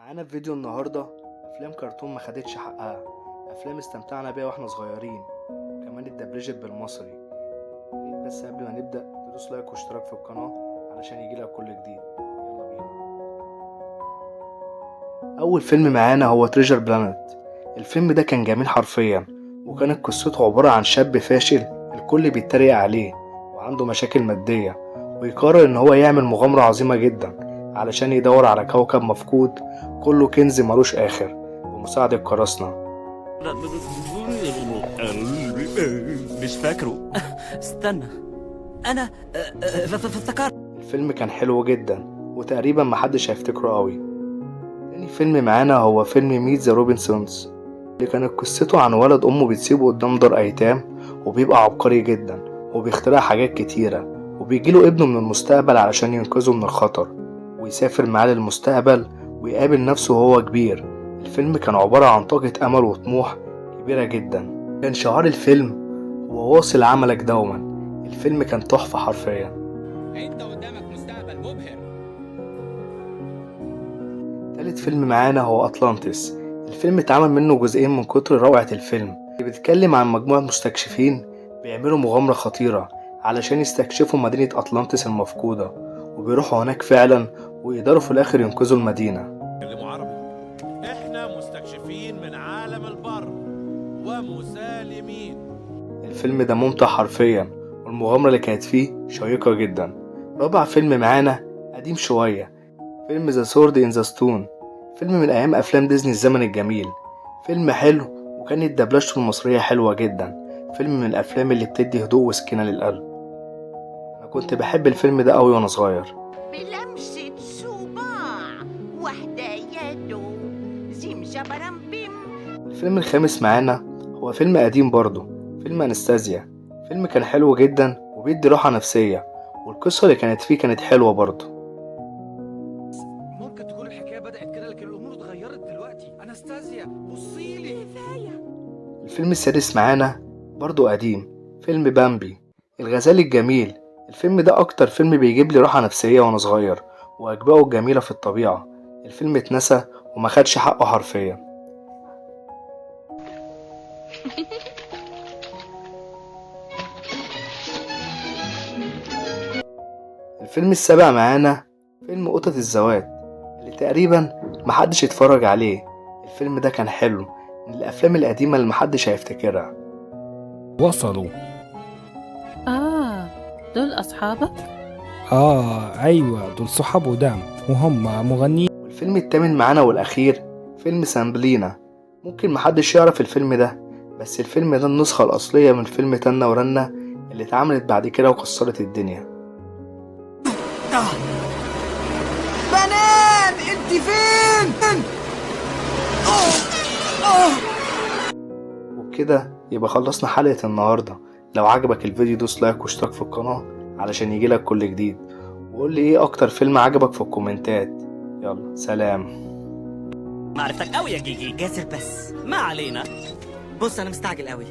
معانا في فيديو النهاردة أفلام كرتون ما خدتش حقها، أفلام استمتعنا بيها واحنا صغيرين، وكمان اتدبلجت بالمصري. ياريت بس قبل ما نبدأ تدوس لايك واشتراك في القناة علشان يجيلك كل جديد. يلا بينا. أول فيلم معانا هو تريجر بلانت. الفيلم ده كان جميل حرفيا، وكانت قصته عبارة عن شاب فاشل الكل بيتريق عليه وعنده مشاكل مادية، ويقرر إن هو يعمل مغامرة عظيمة جدا علشان يدور على كوكب مفقود كله كنز ملوش آخر بمساعدة قراصنة. مش فاكره. استنى، انا افتكرت. الفيلم كان حلو جدا وتقريبا محدش هيفتكره قوي. تاني فيلم معانا هو فيلم ميت ذا روبنسونز، اللي كانت قصته عن ولد أمه بتسيبه قدام دار أيتام، وبيبقى عبقري جدا وبيخترع حاجات كتيرة، وبيجيله ابنه من المستقبل علشان ينقذه من الخطر ويسافر معاه للمستقبل ويقابل نفسه وهو كبير. الفيلم كان عبارة عن طاقة أمل وطموح كبيرة جدا. كان شعار الفيلم هو واصل عملك دوما. الفيلم كان تحفة حرفيا. انت قدامك مستقبل مبهر. تالت فيلم معانا هو أطلانتس. الفيلم اتعمل منه جزئين من كتر روعة الفيلم، اللي بيتكلم عن مجموعة مستكشفين بيعملوا مغامرة خطيرة علشان يستكشفوا مدينة أطلانتس المفقودة، وبيروحوا هناك فعلا ويقدروا في الآخر ينقذوا المدينة. كلموا عربي. احنا مستكشفين من عالم البر ومسالمين. الفيلم ده ممتع حرفيا، والمغامرة اللي كانت فيه شيقة جدا. رابع فيلم معانا قديم شوية، فيلم ذا سورد ان ذا ستون. فيلم من أيام أفلام ديزني الزمن الجميل. فيلم حلو وكانت دبلجته المصرية حلوة جدا. فيلم من الأفلام اللي بتدي هدوء وسكينة للقلب. أنا كنت بحب الفيلم ده أوي وأنا صغير. بلمسة صباع واحدة يدو زيم جبرم بيم. الفيلم الخامس معانا هو فيلم قديم برضه، فيلم أنستازيا. فيلم كان حلو جدا وبيدي راحة نفسية، والقصة اللي كانت فيه كانت حلوة برضه. ممكن تكون الحكايه بدات كده لكن الامور اتغيرت دلوقتي. انستازيا بصيلي. الفيلم السادس معانا برضه قديم، فيلم بامبي الغزال الجميل. الفيلم ده أكتر فيلم بيجيب لي راحة نفسية وأنا صغير، وأجواءه الجميلة في الطبيعة. الفيلم اتنسى وما خدش حقه حرفيا. الفيلم السابع معانا فيلم قطط الزواج، اللي تقريبا محدش اتفرج عليه. الفيلم ده كان حلو، من الأفلام القديمة اللي محدش هيفتكرها. وصلوا. دول أصحابك؟ أيوة، دول صحاب قدام وهم مغنيين. والفيلم التامن معانا والأخير فيلم سامبلينا. ممكن محدش يعرف الفيلم ده، بس الفيلم ده النسخة الأصلية من فيلم تنة ورنة اللي اتعملت بعد كده وكسرت الدنيا. بنان انت فين؟ وبكده يبقى خلصنا حلقة النهاردة. لو عجبك الفيديو دوس لايك واشتراك في القناة علشان يجيلك كل جديد، وقول لي ايه اكتر فيلم عجبك في الكومنتات. يلا سلام. معرفتك قوي يا جيجي جاسر، بس ما علينا. بص انا مستعجل قوي.